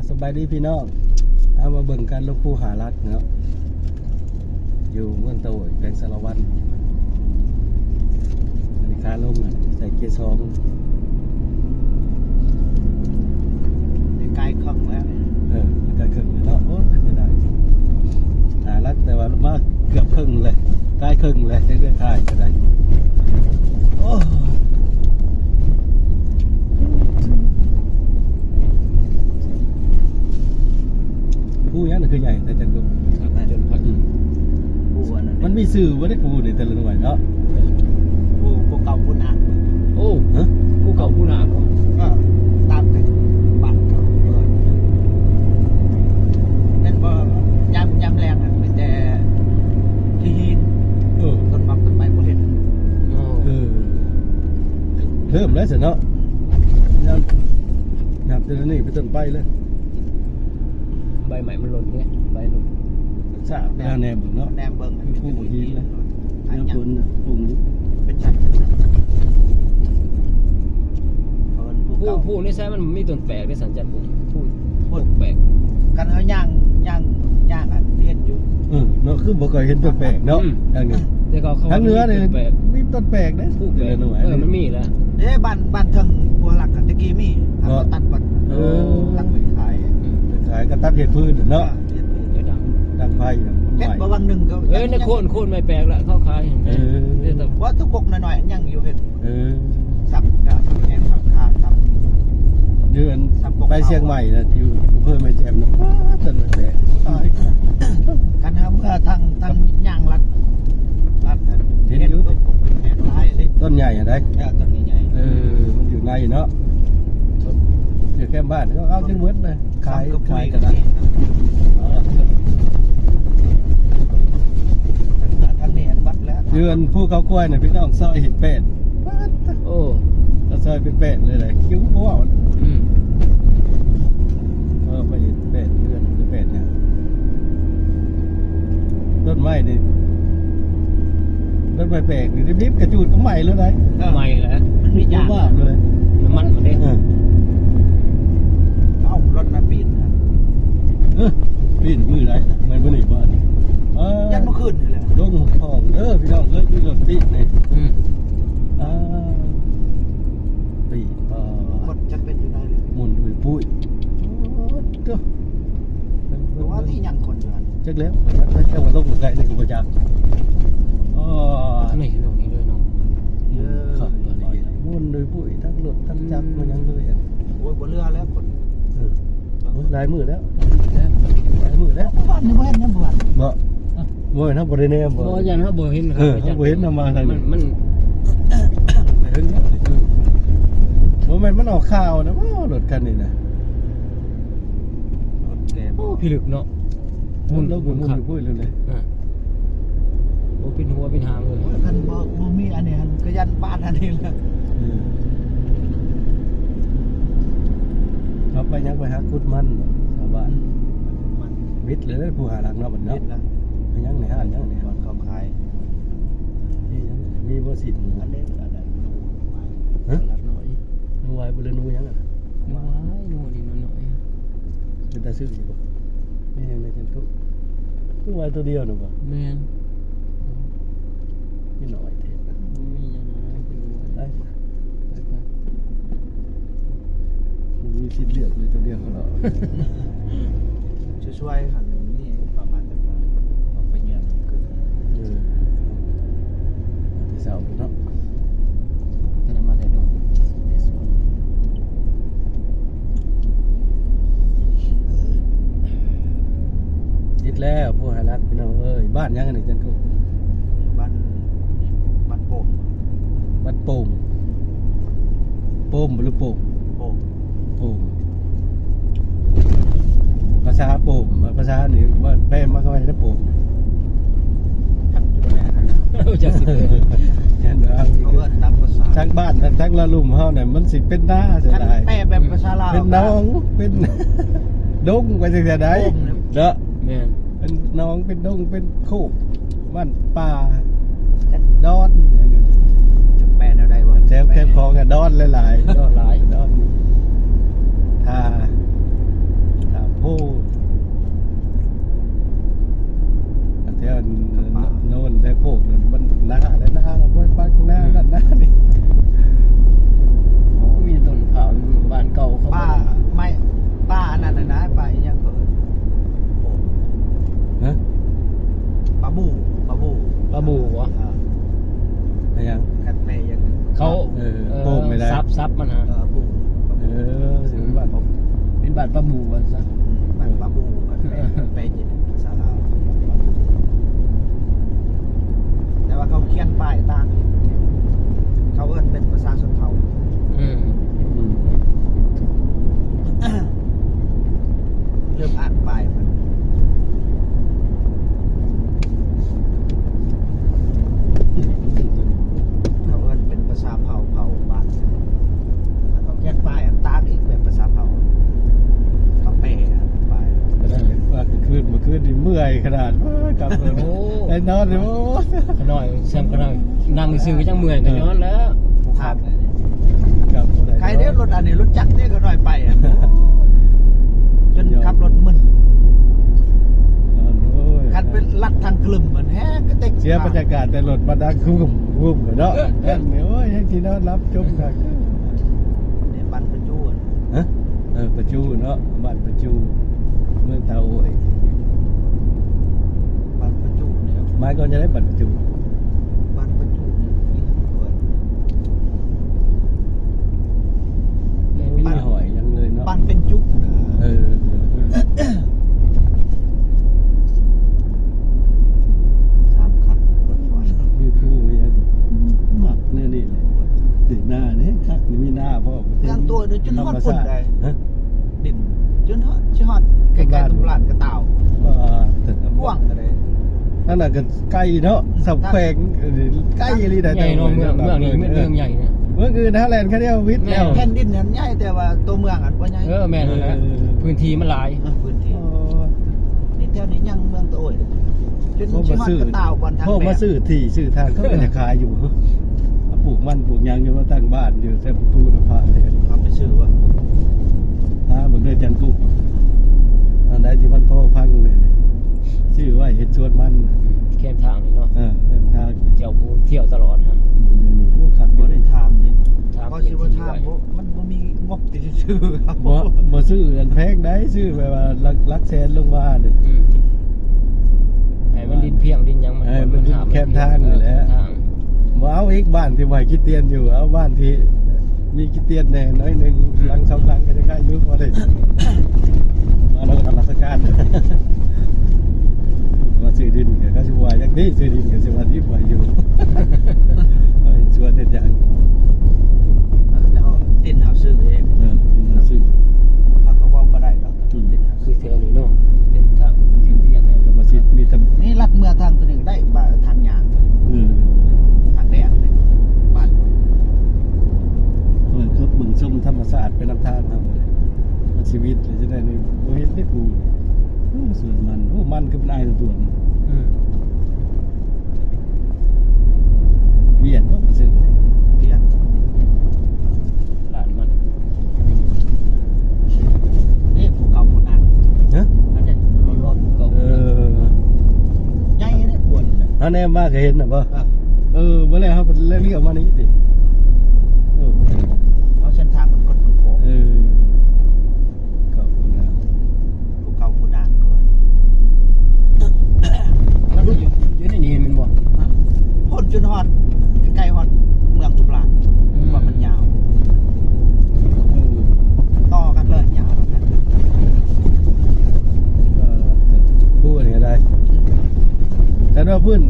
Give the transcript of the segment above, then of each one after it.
สบายดีพี่น้องเอามาเบิ่งกันลูกผู้หารักเนาะอยู่เมืองโตยแขวงสารวัตรอันนี้ขาลงอ่ะใส่เกียร์สอง ไกลคล่องแล้ว ใกล้ครึ่งเลยเนาะโอ้ยไม่ได้หารักแต่ว่ามาเกือบครึ่งเลยใกล้ครึ่งเลยเรื่อยๆถ่ายก็ได้โอ้ผู้นี้น่ะคือใหญ่แต่จังกุ จนพักผู้อันนั้น มันมีสื่อว่าได้ผู้ในแต่ละหน่วยเนาะ ผู้เก่าผู้หนา โอ้ ฮะ ผู้เก่าผู้หนาบ่ ก็ตามกันบัตรเขานั่นว่ายำแรงอ่ะเป็นแต่ที่หิน เออ ต้นไม้บ่เห็น โอ้ เออเริ่มแล้วสิเนาะนับเดือนนี้ไปต้นไปเลย ใบใหม่มันหล่นเนี่ยใบหล่น สาบแนวแนมเบิ่งเนาะ แนมเบิ่ง ผู้บ่หินเลย อัน เนื้อ ยั ผ ง ลปรุง เป็นชั้นเพิ่นผู้ ผู้ เก่า ผู้นี่ใช่มันมีต้นแปลกในสัญจรผู้แปลก กันเขาย่างอันเห็นอยู่ เนาะคือบ่เคยเห็นต้นแปลกเนาะทางนี้ แต่เขา ทางเหนือนี่ ต้นแปลก มีต้นแปลกเด้ ผู้แปลก หน่วย มันมีแล้ว บ้านเทิงบัวหลักตะกี้มีเขาตัดบัตร เออ ตั้งเป็นขาย ขายกระตัดเห็ดพืชเนาะ เดี๋ยวดัง ดังไฟเนาะ เฮ็ดบ่วังหนึ่งก็ เอ้ยในโคนไม่แปลกละเข้าขายเดี๋ยวแต่ ว่าทุกกหน่อยๆยังอยู่เฮ็ด เออ สับกับแอนสับขาสับ เดือนไปเชียงใหม่นะอยู่อำเภอแม่แจ่มเนาะต้นแปลกตาย กันนะเมื่อทางย่างรัดเฮ็ดอยู่แอนหลายเลย ต้นใหญ่อะได้ ต้นนี้ใหญ่ มันอยู่ในเนาะอยู่แค่บ้านก็เอาจังหวัดเลยขาย ก็ ขาย กั กัน น ได้ ได้ ทางนี้อันบัดแล้ว เดือนผู้เขากล้วยน่ะพี่น้องซอยเห็ดเป็ด โอ้ แล้วซอยเป็นเป็ดเลยแหละคิ้วบ่ว่า อืม ไปเห็ดเป็ดเดือนหรือเป็ดเนี่ยต้นไม้นี่ต้นไม้แปลกนี่ริบๆกระจูดก็ใหม่เลยได้ ใหม่แล้ว มันมีอย่าง ว่าเลย น้ำมันมันเด้ เอ้ารถมาปีน ปีนมือไรมันบ่หนีบ้านยันเมื่อคืนนี่แหละ ลงทองพี่น้องมีรถปีนนี่ อืม ปีน คนจะเป็นอยู่ได้เลย หมุนด้วยปุ้ยเจ้า เพราะว่าที่ยังคนอยู่ จักแล้วเจ้าว่าลงไกลในกูประจักษ์นี่ตรงนี้เลยเนาะ ขับหมุนด้วยปุ้ยทั้งรถทั้งจักรมันยังเลย โอ้ยบนเรือแล้วคน ลายมือแล้วลายมือแล้ว บ้านนี่บ้านนี่บ้าน บ่นะบ่ได้แน่บ่ บ่ยันเขาบ่เห็นค เขาบ่เห็นนำมาทางนี้ มัน เห็นบ่แม่นมันออกข่าวนะว่ารถคันนี้นะ แก โอ้พิลึกเนาะ มุนแล้วมุนอยู่ปุ้ยเลย โอ้เป็นหัวเป็นหางเลย คันบ่มีอันนี้ก็ยันบ้านอันนี้แหละ ครับไปยังไปหาคุดมันชาวบ้านวิทย์เลยผู้หาหลักเนาะบัด เฮ็ เนาะ ดละ ไปยังในห้างยังใน ก่อนเขาขาย มีบ่สิทธิ์ อันนี้อันนั้น ฮะ หน่อย นูไว้บ่เลยนูยังอ่ะ น้อยน้อยดีน้อย เป็นตาซื้ออยู่บ่นี่ยังในจันทุนูไว้ตัวเดียวน่ะบ่ แม่น มีน้อยเท่ มีอย่างนั้นเป็นหัว ได้มีสิทธิ์เลือกเลยตัวเดียวเขาเนาะ ช่วยๆหันนี่ประมาณแบบว่าออกไปเยี่ยมขึ้น ที่เสาเนาะ แต่มาแต่ดงในสวน ยิดแล้วผู้หารักพี่น้องเอ้ยบ้านยังอันนี้จันทุ บ้านโป่ง บ้านโป่งโป่งหรือโป่ง โป่ง โป่งภาษาโป่งภาษานี่ว่าแปลมาเข้าไปได้โป่ง ทักจุดแม่นะ จากสิ เห็นว่า เขาเอิ้นตามภาษา ทั้งบ้านทั้งละลุ่มเฮาเนี่ยมันสิเป็นหน้าเสียดาย แม่แบบภาษาลาว เป็นน้องเป็นดงไปจังได๋เด้อ แม่น เป็นน้องเป็นดงเป็นโคกบ้านป่าดอนอย่างเงี้ย แปลแนวใดวะ แถวแคมป์ของดอนหลายๆ ยอดหลาย ดอนทา านปลาบูว่าซะ บ้านปลาบูกันไปจิตภาษาลาวแต่ว่าเขาเขียนป้ายต่างเขาเอิ้นเป็นภาษาชนเผ่า อืม อืม เริ่มอ่านป้ายมันเขาเอิ้นเป็นภาษาเผ่าบ้านแล้วเขาเขียนป้ายอันต่างอีกแบบภาษาเผ่าเขาแปลป้าย ก็ได้ว่าคืนเมื่อคืนนี่เมื่อยขนาดกลับเลย โอ้ ไอ้นอนอยู่ ขน่อยเสียงขน่อยนั่งซื่อๆก็ยังเมื่อยกันย้อนแล้ว ผู้ขับ กลับบ่ได้ ใครเด้รถอันนี้รถจักรเนี่ยก็น้อยไปอ่ะจนขับรถมึน นอนโอ้ย คันเป็นลัดทางกลุ่มเหมือนแฮก็เต็ก เสียบรรยากาศแต่รถมาดังคุ้มเนาะนั่นโอ้ยให้ที่นอนรับชมกัน เนี่ยบันเป็นยูน ฮะประจูเนาะบ้านประจูเมืองเตาโอ้ย บันเป็นยูเนี่ย ไม้ก่อนจะได้บัตรประจู บันเป็นยูเนี่ยมีตัว มีหอยยังเลยเนาะ บันเป็นจุกนะ เออ สามคันรถไฟ มีผู้มีอะไรหมักเนี่ยนี่เลยติดหน้าเนี่ยคักนี่มีหน้าพ่อ เรื่องตัวเดี๋ยวจนฮอดปุ่นได้ ฮะ ดินจนฮอดชิฮอดใกล้ๆตำลาดกระเต่า ว่าถึง ว่างอะไร นั่นน่ะก็ใกล้เนาะสับแฝงใกล้อะไรได้ ใหญ่เนาะเมืองนี้เมืองใหญ่นะ เมื่อคืนฮาแลนด์แค่เดียววิทย์แล้ว แผ่นดินเนี่ยใหญ่แต่ว่าตัวเมืองอ่ะบ่ใหญ่ แม่นแล้วพื้นที่มันหลาย พื้นที่นี่แถวนี้ยังเมืองตะโอยเลยจน พ่อ ชิ มา ฮอด ซื้อก ระเต่าบอลทาง พ่อ แบ มา บ ซื้อที่ซื้อทางเขาก็จะขายอยู่ปลูกมันปลูกยางอยู่มาตั้งบ้านอยู่แต่ประตูน้ำพระเลย เอาไปซื้อวะ เหมือนเลยจันกุอันใดที่มันพ่อพังเลยชื่อว่าเห็ดชวนมัน แคมทางนี่เนาะ เริ่มทาง เจ้าผู้เที่ยวตลอดฮะ นี่โอ้ขัด บ่ บ่ ได้ ได้ ถามดิ ทาง เพราะชื่อว่าถามเพราะมันบ่มีงบที่จะซื้อครับ บ่ซื้ออันแพงได้ซื้อแบบว่าลักแสนลงมาเด้ ให้มันดินเพียงดินยัง มันแคมทางนี่แหละบ่เอาอีกบ้านที่ไว้คิดเตียนอยู่เอาบ้านที่มีคิดเตียนแน่น้อยนึงหลัง2หลังก็จะได้อยู่บ่ได้มาแล้วก็ทำราชการมาซื้อดินก็สิว่าอย่างนี้ซื้อดินก็สิว่าที่ไว้อยู่ชวนเฮ็ดหยัง แล้วดินเฮาซื้อเอง ดินเราซื้อ เขาก็เว้าบ่ได้ดอกดินเฮา คื ซื้ อ อ แถวนี้เนาะเป็นทางดินเพียงเนี่ย ก็มาชิดมีแต่ นี่ลัดเมื่อทางตัวนี้ได้บ่าทางยางทางแดงนี่บ้าน ครับบึงชมธรรมศาสตร์เป็นน้ำทานครับมันชีวิตเลยจะได้ในโอเห็นได้ปูส่วนมันมันก็เป็นไอ้ตัวนี้เวียนก็มาซื้อ เพียง หลานมัน นี่ภูเก่าหมดอ่ะ ฮะ อันนี้มีรถ ก็ ใหญ่ได้ปวดนี่นะ ถ้าแน่มากก็เห็นนะป่ะเมื่อไรครับเล่นเรียกมานี้สิ เอาเส้นทางมันกดมันโค้ง ก็คุณนะ ภูเก่าหมดอ่ะเกิน มันอยู่ในนี้มันบ่ พ้นจนฮอดใกล้ๆฮอดเมืองตุลาดว่ามันยาวต่อกันเลยยาวกัน พูดอะไรได้แต่ว่าพื้น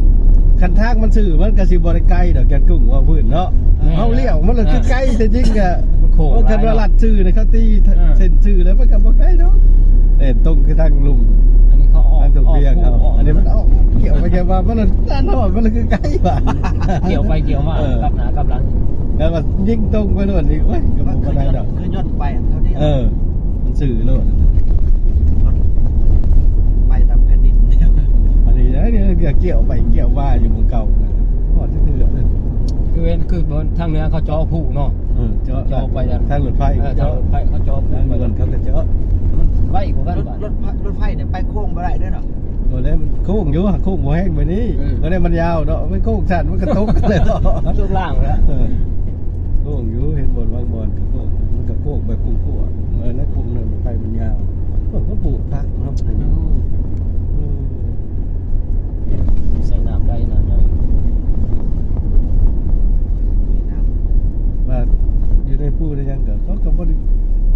คันทางมันสื่อมันกระสิบริไกลดอกแกนกุ้งว่าพื้นเนาะเอาเลี้ยวมันเลยคือใกล้แต่จริงอะ มันโค้ง ว่าคันว่าลัดสื่อเนี่ยเขาตีเส้นสื่อแล้วมันก็บ่ใกล้เนาะแต่ตรงคือทางลุง อันนี้เขาออก ทางตรงเรียงเขาอันนี้มันเอาเกี่ยวไปเกี่ยวมามันด้านนอกมันเลยคือใกล้ว่ะ เกี่ยวไปเกี่ยวมากับหน้ากับหลัง แล้วก็ยิ่งตรงไปโน่นนี่เว้ยก็ มัน บ่ได้ดอก คือย่นไปเท่านี้ มันสื่อโลด ไปตามแผ่นดินเนี่ย อันนี้เนี่ยเกี่ยวไปเกี่ยวมาอยู่เมืองเก่าพอที่เหลือเลย คือบนทางเหนือเขาจอผู้เนาะ เจาะไปทางรถไฟ ทางรถไฟเขาจอ ทาง ผู้ เงินเขาก็เจาะ ไว้กว่ากัน รถไฟเนี่ยไปโค้งบ่ได้ด้วยเนาะ ตัวนี้มันโค้งอยู่โค้งหัวแห้งไปนี่ตัวนี้มันยาวเนาะมันโค้งสั้นมันกระทบกันเลย ช่วงล่างแล้ว โค้งอยู่เห็นบนวางบอลโค้งมันก็โค้งแบบกุ้งกั่วแล้วกุ้งเนี่ยไฟมันยาวก็ปลูกพักเนาะ ใส่น้ำได้น้ำใหญ่ ว่าอยู่ในผู้ได้ยังก็เขาก็บ่ได้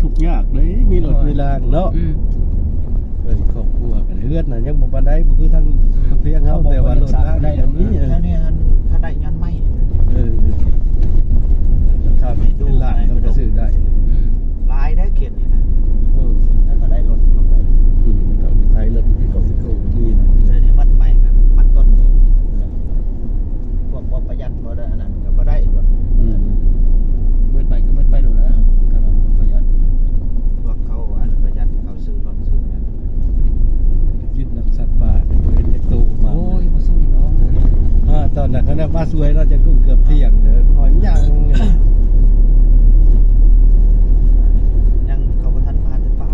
ทุกยากเลยมีรถมี มีรางเนาะ อืม เพิ่นครอบครัวกันเฮือนน่ะยังบ่ปานใดบ่คือทางเพียงเฮาแต่ว่ารถรางได้มี แค่นี้ถ้าได้ยันไม่ ถ้าเป็นล้านก็จะซื้อได้ อืม ลายได้เขียนนี่นะ แล้วก็ได้รถเข้าไป ต้องไทยรถที่เขาดีเนาะ เดี๋ยวนี้มัดไม่ครับมัดต้นนี้พวกบ่ประหยัดบ่ได้อันนั้นก็บ่ได้รถ เบิดไปก็เบิดไปโลดแล้วก็ว่าประหยัด พวกเขาอันประหยัดเขาซื้อรถซื้อนั้น คิดนักสัตว์ป่าเนี่ยเห็นเด็กโตมา โอ้ยบ่ส่งเนาะ ตอนนั้นเขาเนี่ยมาสวยเราจะกุ้งเกือบเที่ยงเลยหอยยัง ยังเขาบ่ทันมาแต่ป้า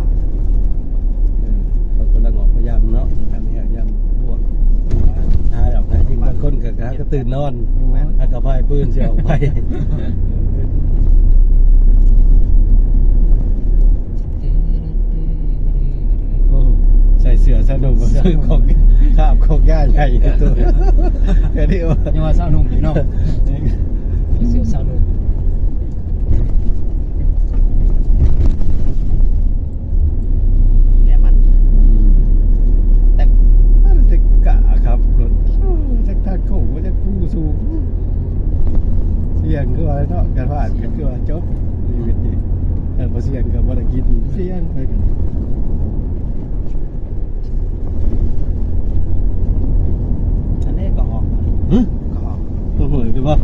เขากำลังออกพยายามเนาะทำเนี่ยยังพวกหาดอกนะจริงบางคนก็ตื่นนอนอากาพายปืนเสียออกไปใส่เสื้อสนุกมาซื้อของข้ามของย่าใหญ่ตัวแค่นี้ว่า ยังว่าสาวหนุ่มอยู่เนาะเสียสาวหนุ่ม แกมันแต่ จะกะครับรถจักทางโค้งว่าจะกู้สูงเสี่ยงคือว่าเนาะการผ่านก็คือว่าจบชีวิตนี่แต่พอเสี่ยงก็บ่ได้กินเสี่ยงไปกัน อันนี้ก็ออก หึ ก็ออก ตัวเหยไปบ่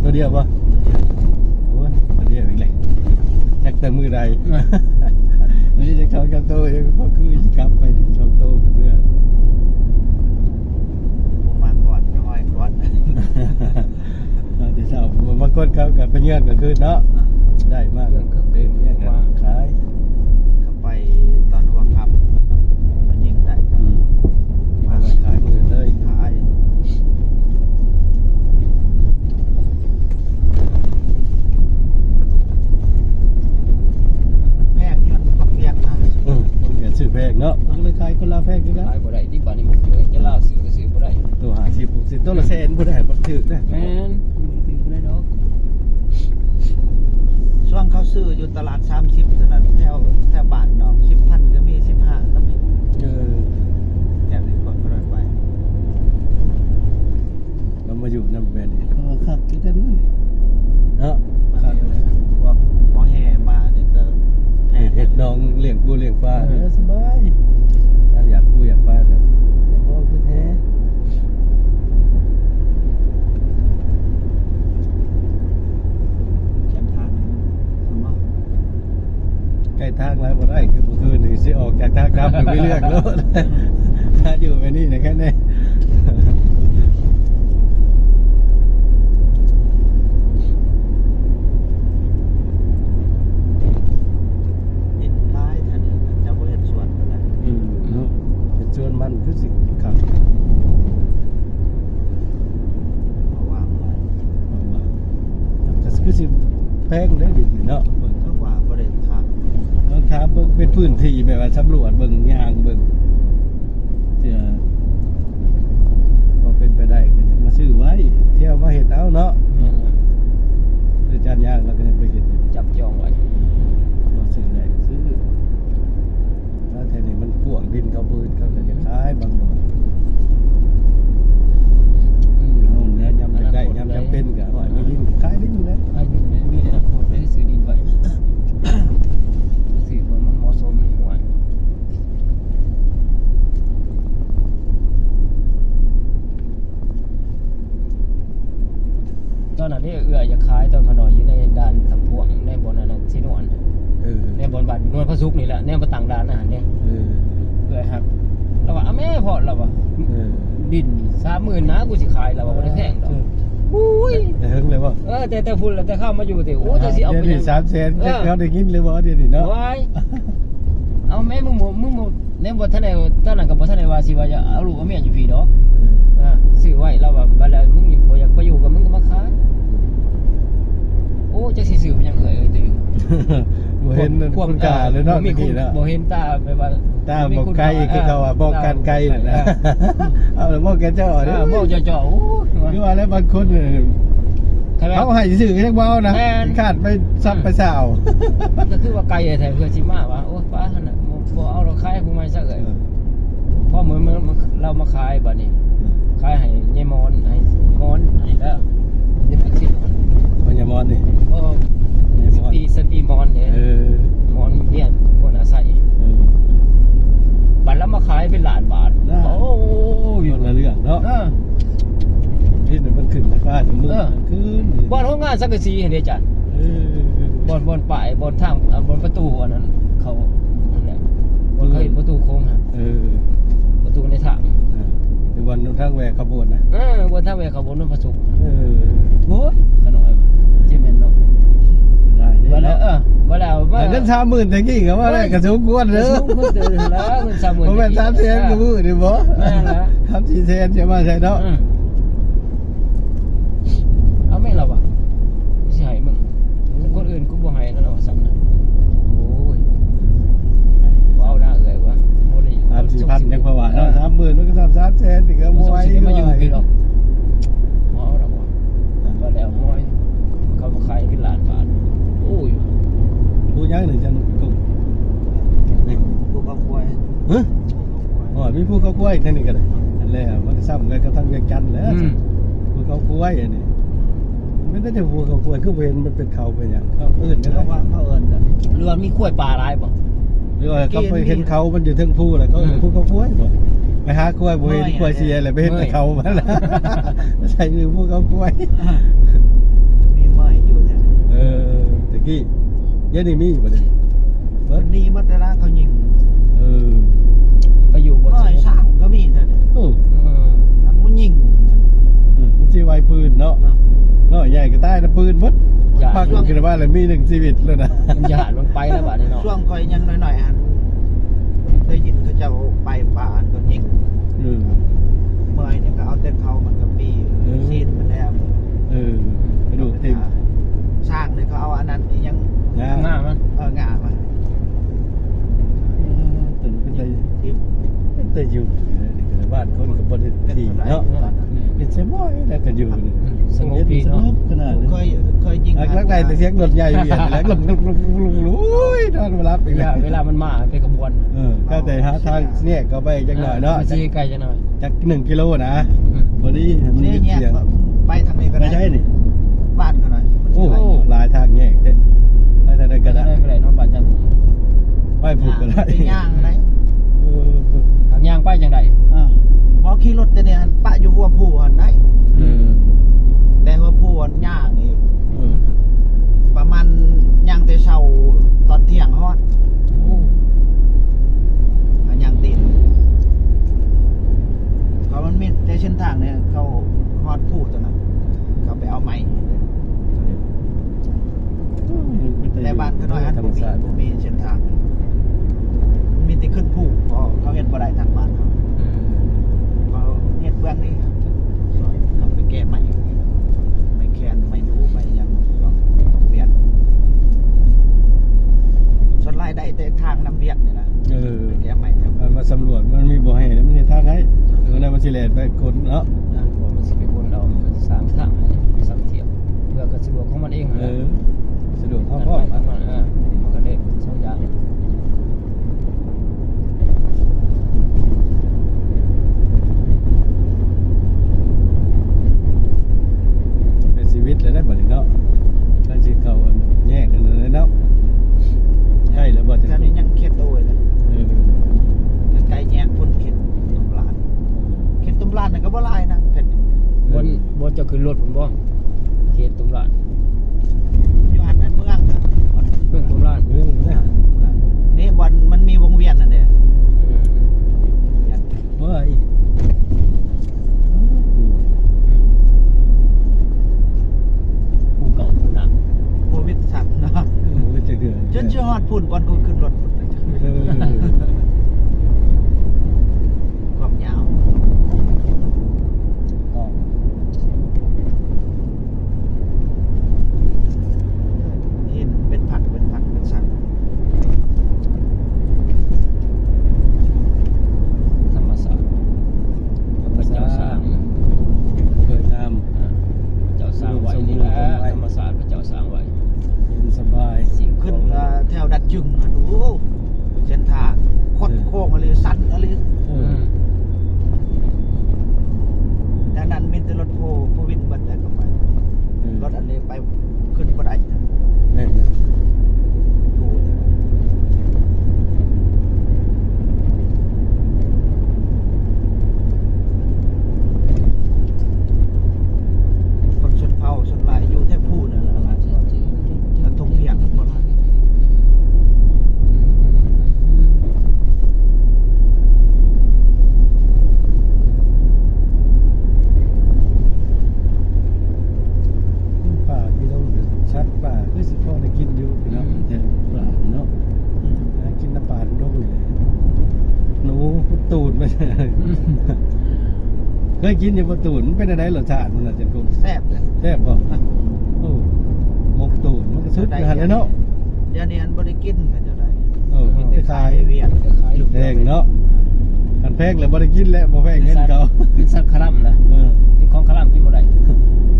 ตัวเดียวบ่โอ้ยตัวเดียวอีกเลยจักแต่มือใดอันนี้จะเข้ากับโตเองก็คือสิกลับไปช่องโตกับเพื่อน ผมมาก่อนจะห้อยก่อน ที่เช้าบางคนเขาก็ไปเงื่อนกันคืนเนาะได้มากเดินเงื่อนกันขาย เข้าไปตอนหัวค่ำมันยิงได้ครับ มาขายมือเลย ขายแพงยนปักเวียงนะ ต้องเปลี่ยนชื่อแพงเนาะมันเลยขายคนละแพงกัน ขายบ่ได้ที่บ้านนี่มันจะล่าซื้อก็ซื้อบ่ได้ ตัวหาสิบ60ตัวละแสนบ่ได้บ่ถึกได้ แม่นถือบ่ได้ดอก ช่วงเขาซื้ออยู่ตลาด30เท่านั้นแถวบ้านดอก10,000ก็มี15ก็มี แอบนี้ก่อนก็เลยไป เรามาอยู่นำแบรนด์นี่ก็คักคือกันเนาะ คันเลยพวกพอแห่มาเนี่ยก็แห่ เฮ็ดน้องเลี้ยงปูเลี้ยงปลาสบายถ้าอยากปูอยากปลาก็บ่คือแท้ แคมทางเนาะ ใกล้ทางแล้วบ่ได้คือเมื่อคืนนี่สิออกจากทางดำไม่เลือกแล้วถ้าอยู่ไปนี่นะแค่นี้ ดินลายแถวนี้จะบ่เห็นสวนปานใด เนาะจะชวนมันคือสิขับ เพราะว่ามัน ก็คือสิแพงได้ดินี่เนาะเบิ่ง เพราะว่าบ่ได้ทาง ต้องถามเบิ่งเป็นพื้นที่แบบว่าสำรวจเบิ่งยางเบิ่งจะพอเป็นไปได้ก็จะมาซื้อไว้เที่ยวมาเห็นเอาเนาะ แม่นแล้ว หรือจานยางเราก็ยังไปเห็นอยู่ จับจองไว้ บ่ซื้อได้ซื้อแล้วแถวนี้มันกว้างดินเขาพื้นเขาก็จะขายบางบ่อน เอาเนี่ยยำได้ยำจำเป็นก็หอยไม่ดินขายดินอยู่แล้ว ไอ้นี่มีอนาคตได้ซื้อดินไว้ซื้อมันเหมาะสมนี่ห่วยตอนนั้นนี่เอื้ออยากขายตอนขนอยอยู่ในด่านทำพวงในบนนั้นนะที่นวล ในบนบัตรนวลพระสุกนี่แหละในประต่างด่านอาหารเนี่ยเอื้อครับเราว่าแม่พอเราว่าดิน30,000นะกูสิขายเราว่าบ่ได้แพงดอกอุ้ย แต่เฮิงเลยว่า แต่พุ่นแล้วแต่เข้ามาอยู่แต่โอ้จะสิเอาไป เดี๋ยวนี้300,000เขาได้ยินเลยว่าเดี๋ยวนี้เนาะ ว้ายเอาแม่มึงบ่เนี่ยบ่ทันได้ตอนนั้นก็บ่ทันได้ว่าสิว่าจะเอาลูกเอาเมียอยู่พี่ดอกซื้อไว้เราว่าบัดแล้วมึงบ่อยากไปอยู่กับมึงก็มาขายโอ้จะสิซื้อมันยังตัวเอง บ่เห็นคนกล้าเลยเนาะ มี เมื่อกี้เนาะ บ่เห็นตาไปว่า ตาบอกไกลคือเขาว่าบอกกันไกลน่ะนะเอาแล้วบอกกันเจ้าเด้อ บอกจ่อๆโอ้ คือว่าแล้วบางคนเนี่ย เขาให้ซื่อๆจักเว้านะคาดไปซับไปสาว ก็คือว่าไกลแท้เพื่อสิมาว่าโอ้ป้าหั่นน่ะบ่เอาเราขายผู้ใหม่ซะเอ้ยเพราะเหมือนเรามาขายบัดนี้ขายให้ยายมอนให้มอนให้แล้วเดี๋ยวสิ ปัญญามอนนี่ โอ้สตีมอนเด้มอนเรียนคนอาศัยบัดแล้วมาขายเป็นล้านบาทโอ้ย ละเรื่องเนาะนี่มันขึ้นราคาถึงมื้อขึ้น บ่อนโรงงานสังกะสีเห็นได้จัดบ่อนป้ายบ่อนทางบ่อนประตูอันนั้นเขานั่นแหละบ่อนเคยประตูโค้งฮะประตูในทาง ในวันทางแหวกขบวนนะ บ่อนทางแวเขาบ่อนนนพระสุข โอ้ย ขนอยจิแม่นเนาะ ได้ บ่แล้วบ่แล้ว เงิน30,000ตะกี้ก็ว่าได้กระสูงกวนเด้อ สูงขึ้นเด้อแล้วเงิน30,000 บ่แม่น3แสนก็มื้อนี่บ่ แม่นแล้ว 3-4แสนใช่มาใช่เนาะ เอาไม่หรอวะกูสิให้มึงคนอื่นกูบ่ให้แล้วเราซ้ำนะโอ้ยว้าวน่าเอ่ยวะโมได้ 3-4,000ยังพอว่าเนาะ30,000มันก็3แสนนี่ก็บ่ไหว มาอยู่พี่หรอกว้าวแล้ววะบ่แล้วม้อยเขามาขายเป็นล้านบาทโอ้ย ผู้ยังหนึ่งจันกุ้ง ผู้ก็ควาย ฮะอ๋อมีผู้เขากล้วยแค่นี้ก็ได้อันแรกมันก็ซ้ำกันก็ทั้งเวียงจันทน์แล้วผู้เขากล้วยอันนี้มันก็จะผู้เขากล้วยคือเวนมันเป็นเขาเป็นอย่างเขาอื่นก็ เขา ได้ ว่าเขาเอิ้นกัน เรือมีกล้วยปลาหลายบ่ หรือว่าเขาไปเห็นเขามันอยู่เทั้งผู้แล้วก็ผู้เขากล้วยบ่ไปหากล้วยบ่เห็นกล้วยเสียอะไรไปเห็นแต่เขามันละใช่คือผู้เขากล้วย มีไม้อยู่แถวนี้ ตะกี้ยันนี่มีบ่เนี่ย วันนี้มัดได้ละเขายิง ไปอยู่บน ไม้สร้างก็มีแถวนี้ โอ้ อันมันยิง มันสิไวปืนเนาะเนาะใหญ่ก็ใต้นะปืนหมด อย่า ภาคขึ้นมาแล้วมี1ชีวิตแล้วนะ มันอย่าหันมันไปแล้วบัดนี้เนาะ ช่วงคอยยังหน่อยๆอันได้ยินเขาเจ้าไปป่าอันก็ยิงเมื่อยเนี่ยก็เอาแต่เขามันก็ปีซีนมันแนม ไปดูทีม สร้างเนี่ยเขาเอาอันนั้นยัง หน้ามัน งามา ตื่นขึ้นไป ทิม แต่อยู่ในบ้านคนกับบริทีเนาะเป็นเซมอยแล้วก็อยู่นี่ สงบดีเนาะ ขนาด เคยยิง ลักใดแต่เสียงรถใหญ่เบียดแล้วลมนอนมารับอีกแล้ว เวลามันมาเป็นขบวน ก็แต่หาทางเนี่ยก็ไปจักหน่อยเนาะ สิไกลจังหน่อย จัก1 กิโลนะพอดี นี่เนี่ยไปทางนี้ก็ ไม่ ได้ ใช่นี่ บ้านเขาหน่อย โอ้หลายทางแยกไปทางใดก็ได้ ไปไหนเนาะป่าจัน ไปผูกก็ได้ ไปย่างได้ ทางย่างไปจังได พอขี่รถเนี่ยปะอยู่หัวผู้หันได้ แต่หัวผู้หันย่างอีกประมาณย่างแต่เช้าตอนเที่ยงฮอดย่างตีนเขามันมีในเส้นทางเนี่ยเขาฮอดผู้ตัวนั้นเขาไปเอาไม้แต่บ้านเขาน้อยอันบ่มีเส้นทางมันมีแต่ขึ้นผู้เพราะเขาเห็นบ่ได้ทางบ้านเขาเห็นเบื้องนี้เขาไปแก้ไม้ไม่แคนไม่ดูไม่ยังต้องเปลี่ยนชนไล่ได้แต่ทางน้ำเวียดเนี่ยนะแก้ไม้แถว มาสำรวจมันมีบ่ให้แล้วมันเห็นทางไงแล้วมันสิแล่นไปคนเนาะ มันสิไปวนเราสามทางให้สามเที่ยวเพื่อก็สะดวกของมันเอง สะดวก มั เขา น ก็ มันก็ได้สองอย่าง เป็นชีวิตแล้วได้บ่เนาะก็สิเข้าแยกกันเลยเนาะใช่แล้วบ่ แถวนี้ยังเข็ดโดยเลยใกล้แยกพุ่นเข็ดตุ้มลานเข็ดตุ้มลานนี่ก็บ่ลายนะเผ็ด บนจะขึ้นรถผมบ่เขตตุมลาน อยู่หันในเมืองครับ เมืองตุมลาน เรื่องนะ เ เคยกินอยู่ประตูนมันเป็นอะไรรสชาติมันน่ะจังกุ แซ่บเลย แซ่บบ่โอ้หมกตูนมันก็สุดหันเลยเนาะ เดี๋ยวนี้อันบ่ได้กินกันจะได้ เออ มี แต่ แต่ ขา ขาย ยเวียน จะขายลูก แพงเนาะกันแพงแล้วบ่ได้กินแล้วบ่แพงเงินเขา เป็นสัตว์คลัมนะ เออ เป็นของคลัมกินบ่ได้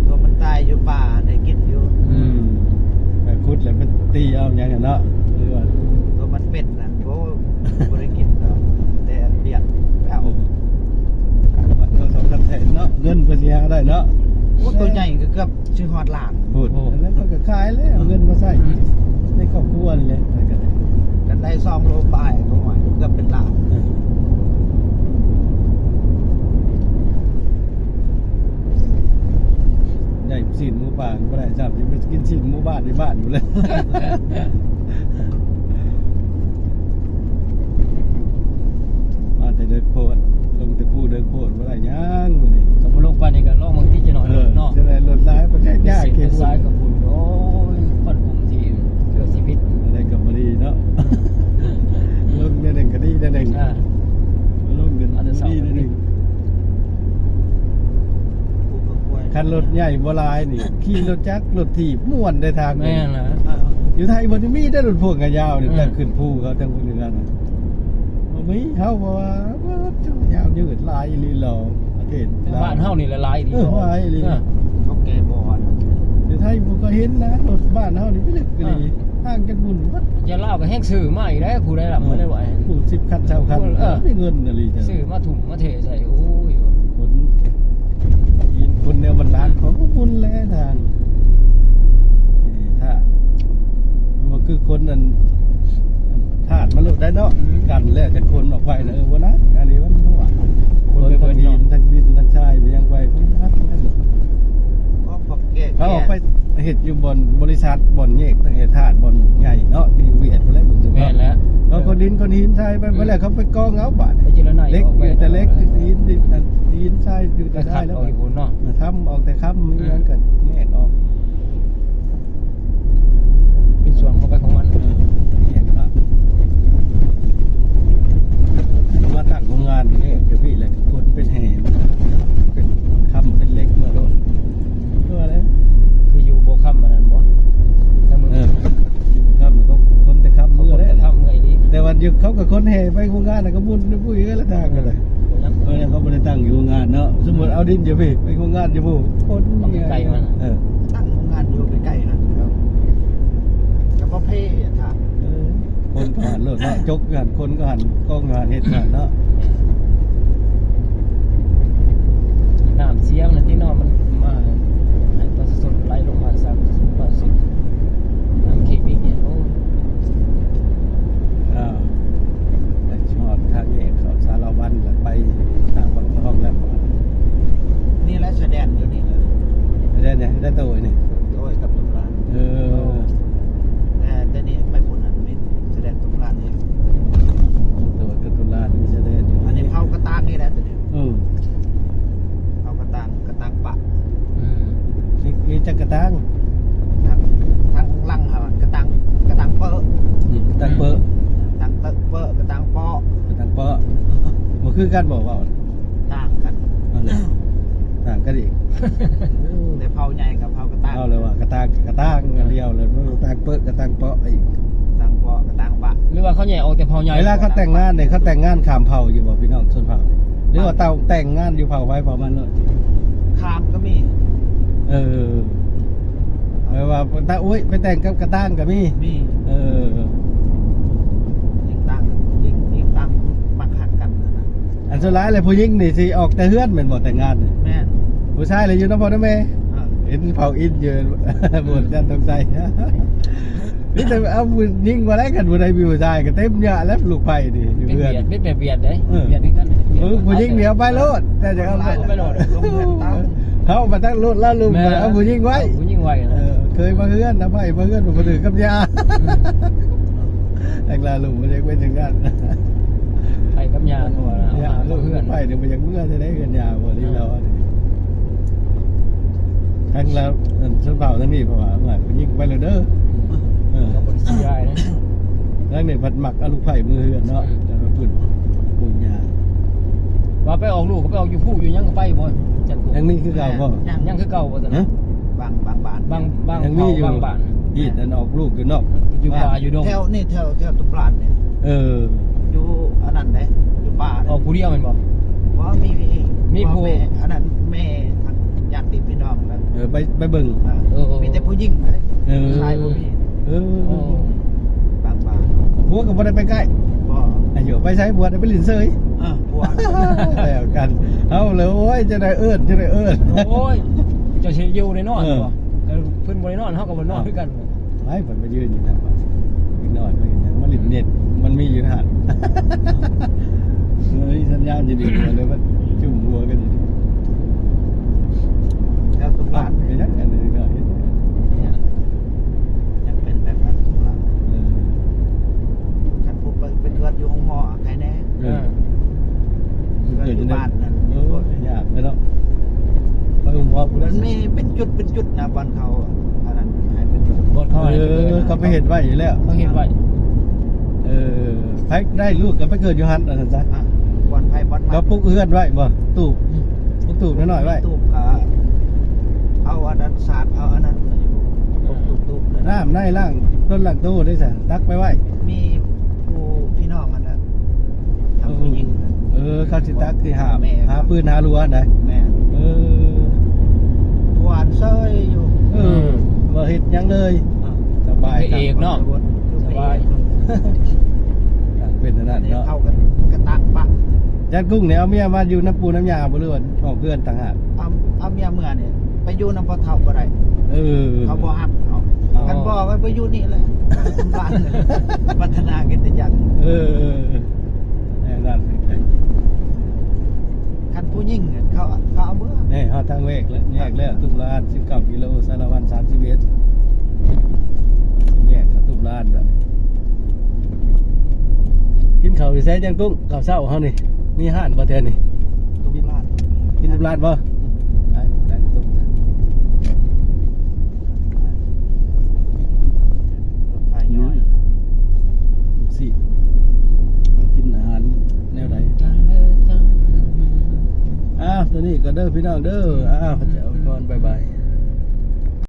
ตัวมันตายอยู่ป่าได้กินอยู่ ไปคุดแล้วมันตีเอาอย่างนั้นเนาะหรือว่า ตัวมันเป็นน่ะโอ้บ่ได้กินแล้วแต่เวียนแล้ว โอ้มันก็2-3แสนเนาะเงินเพิ่นสิหาได้เนาะ โอ้ตัวใหญ่ก็เกือบชื่อฮอดล้าน พูดแล้วมันก็ขายแล้วเอาเงินมาใช้ในครอบครัวนี่แหละไปกันเลย กันได้2โลปลายตัวใหม่เกือบเป็นล้าน ใหญ่สินหมูป่าก็ได้จับยังไปกินสินหมูบ้านในบ้านอยู่เลย มาแต่เด็กโพดลงแต่ผู้เด็กโพดว่าได้ย่างมื้อนี้ กับบ่ลงไปนี่ก็ลองบางทีจะหน่อยเนาะ จะได้ลดร้ายประเทศยาก สิ เกี่ยว ซ้ายกับคุณโอ้ยคนกลุ่มที่เกิดชีวิต อะไรกับบ่ดีเนาะ ลงได้หนึ่งก็ดีได้หนึ่ง อ่า ลงเงินดีได้หนึ่ง ปลูกกล้วย คันรถใหญ่บ่หลายนี่ขี่รถจักรรถถีบม่วนได้ทาง แม่นล่ะ อยู่ไทยบ่ได้มีได้รถพ่วงกันยาวนี่แต่ขึ้นภูเขาจังพุ่นกันบ่มีเฮาบ่ว่าเจ้ายาวยืดลายอีหลีหรอประเทศ บ้านเฮานี่ละลายดี ลายอีหลี เขาแก่บ่อนะ อยู่ไทยบ่ก็เห็นนะรถบ้านเฮานี่ไปลึกอีหลีทางกันบุญวัด อย่าเล่าก็แห้งซื้อมาอีกแล้วผู้ใดล่ะบ่ได้ไหว ผู้10คัน20คันมีเงินอีหลีจ้ะ ซื้อมาถุงมาเทใส่โอ้ย คนแนวบรรดาลของบุญแล้วทางถ้ามันคือคนนั้นธาตุมนุษย์ได้เนาะกันแล้วจะคนออกไปนะว่านะอันนี้มันมั่วคนทั้งดินทั้งชายไปยังไปพวกนั้น ก็พวกแก่ เขาออกไปเห็ดอยู่บนบริษัทบนเยกเหตุธาตุบนใหญ่เนาะมีเวียดไปแล้วบุญสุภา แม่ พ นแล้ว เขาคนดินคนหินชายไปเมื่อไรเขาไปกองเอาบาท ไปจิรนัย เล็ก ออกไป แต่เล็กหินชายอยู่แต่ แต่ ได้ ขัด แล้ว ออกอีกพุ่นเนาะ ทำออกแต่คำไม่งั้นก็แยกออก เป็นส่วนของไปของมัน แยกละมาตั้งโรงงานนี่เดี๋ยวพี่เลยคนเป็นแห่เป็นคำเป็นเล็กมาโดนเพื่ออะไร คืออยู่โบค่ำมันนั้นบ่แต่มึง คำเขาคนแต่คำ เขา เมื่อ คน ได้ แต่ค่ำเมื่อยดี แต่วันหยุดเขากับคนแห่ไปโรงงานก็บุญปุ้ยก็แล้วทางกันเลยเพราะเขาไม่ได้ตั้งอยู่โรงงานเนาะสมมติเอาดินอยู่พี่ไปโรงงานอยู่ผู้คน ตั้งโรงงานอยู่ใกล้ๆนะครับกับประเภทค่ะ คนก็หันรถเนาะจกหันคนก็หันกล้องหันเห็ดหันเนาะ น้ำเสียมันที่นอนมันมาให้ประชาชนไหลลงมาสัก10%น้ำเคมีเนี่ยโอ้ แต่ชอดทางนี้เขาสารวันไปทางบางทองแล้ว นี่แหละแสดงอยู่นี่เลย ได้เนี่ยได้ตัวนี่ โดยกับตำราน แต่นี่ไปพุ่นนั้นเป็นแสดงตำรานเอง ตัวกระตุลานมีแสดงอยู่ อันนี้เผากระตางนี่แหละตัวนี้ เผากระตางปะ มีจักรตัง ทางลังครับกระตางเปอะ ตังเปอะ ตังเตอะเปอะกระตางเปาะ ตังเปอะมันคือการบอกว่า ต่างกัน ต่างกันอีก แต่เผาใหญ่กับเผากระตาง เอาเลยว่ากระตังเดียวเลยตังเปอะกระตังเปาะอีก กระตางเปาะกระตางปะ หรือว่าเขาแย่ออกแต่เผาใหญ่ เวลาเขาแต่งงานเนี่ยเขาแต่งงานขามเผาอยู่บ่พี่น้องส่วนเผาหรือว่าเตาแต่งงานอยู่เผาไว้เผามันเลย คามก็มี หมายว่าตาอุ้ยไปแต่งกับกระตังก็มี มี ยิงตั้งมาขัดกันนะ อันสุดท้ายเลยผู้หญิงนี่สิออกแต่เฮือนเหมือนบ่แต่งงานนี่ แม่น ผู้ชายเลยอยู่น้ำพ่อน้ำแม่ เห็นเผาอินเยอะ บนกันตรงใจนี่แต่เอาผู้หญิงมาได้กันผู้ใดมีผู้ชายก็เต็มเยอะแล้วลูกไผ่ดิอยู่ เป็น เพื่อน เบียดเด้เบียดกัน ผู้หญิงเดียวไปโลดแต่จะเอา ไม่โลด ลงเงินตั้ง เขามาตั้งรถแล้วลุงเอาผู้หญิงไว้ ผู้หญิงไว้นะ เคยมาเฮือนนะไผ่มาเฮือนมาถือกับยาแต่งลาลุงมันยังเป็นอย่างนั้น ไผ่กับยาตัว ยาลูก เพื่อน ไผ่เดี๋ยวมันยังเมื่อจะได้เฮือนยาบ่ที่เราทั้งแล้วชนเผ่าทั้งนี้เพราะว่าเหมือนผู้หญิงไปเลยเด้อ เขาบริสุทธิ์ได้นะ แล้วเนี่ยผัดหมักเอาลูกไผ่มือเฮือนเนาะแล้วมาปุ่นปรุงยาไป ว่าไปออกลูกก็ไปออกอยู่ผู้อยู่ยังก็ไปบ่จัดกู ยังมีคือเก่าบ่ ยังคือเก่าบ่ซั่น ฮะ บางบ้าน บาง ยังมีอยู่ บางบ้าน ที่นั่นออกลูกอยู่นอก อยู่ป่าอยู่ดง แถวนี่แถวตุลานเนี่ย เออ อยู่อันนั้นเด้อยู่ป่า ออกผู้เดียวแม่นบ่ ว่ามี ผู้ แม่อันนั้นแม่ทางญาติพี่น้องแล้ว ไปเบิ่ง มีแต่ผู้หญิงเลย เออ ชายบ่มี เออ บางบ้าน ผัวก็บ่ได้ไปใกล้ บ่ อายุไปใช้ผัวได้ไปลิ้นเซย ผัว แล้วกัน เอาเลยโอ้ยจะได้เอิ้น โอ้ยเจ้าสิอยู่ในนอน เออ บ่แต่เพิ่นบ่ได้นอนเฮาก็บ่นอนคือกัน ไว้ผมไปยืนอยู่ทางบ้านอีกหน่อยก็เห็นอย่างมันลิ้นเน็ตมันมีอยู่นะฮะเฮ้ยสัญญาณจะดีกว่าเลยมันจุ่มหัวกันอยู่ดิ แถวตุ อ่ะ ลาน ไปยักกันเลยก็เห็น ยังเป็นแบบนั้นตุลาน เออ คันผู้เป็นเกิดอยู่ห้องหมอใครแน่ เออเกิดอยู่ในเออยากเลยเนาะไปอุ้มพ่อกู มั ได้ นมีเป็นจุดนะบ้านเขาอันนั้นให้เป็นจุด บ่เข้า เออเขาไปเห็นไว้อยู่แล้ว เขาเฮ็ดไว้ เออไปได้ลูกก็ไปเกิดอยู่หันอะไรซะ บอลไพ่บอล ก็ปลุกเอื้อนไว้บ่ตูบปลุกตูบน้อยๆไว้ ตูบเอาอันนั้นสาดเอาอันนั้นอยู่ตูบเลย น้ำในล่างต้นหลังตู้ได้ซะตักไปไว้ มีผู้พี่น้องอันนั้นทำผู้หญิง เออเขาสิตักสิหาปืนหารั้วได้ แม่ เออ หวานเซยอยู่ เออบ่เฮ็ดหยังเลยสบาย เอกเนาะ สบาย เป็นอันนั้นเนาะ เข้ากันกระตักปะ จันกุ้งเนี่ยเอาเมียมาอยู่น้ำปูน้ำยาบ่หรือว่าออกเพื่อนต่างหาก เอาเมียเมื่อเนี่ยไปอยู่น้ำพอเท่าก็ได้ เออ เขาบ่ห้ามเขากันบ่ไปอยู่นี่เลยบ้านเลยพัฒนากิจจักร เออแน่นอน คันผู้หญิงเนี่ยเขาเอาเมื่อ นี่เฮาทางเวกแล้วแยกแล้วตุลาน19กิโลสารวัน31แยกเข้าตุลานแล้วกินข้าวอยู่ไสจังกุ้งข้าวเช้าเฮานี่มีห้านบ่แท้นี่ ตุ้มลาด กินตุลานบ่ได้ตุ้ม ขายย่อย สิกินอาหารแนวไหนอ้าวตัวนี้ก็เด้อพี่น้องเด้ออ้าวพระเจ้าก่อนบ๊ายบาย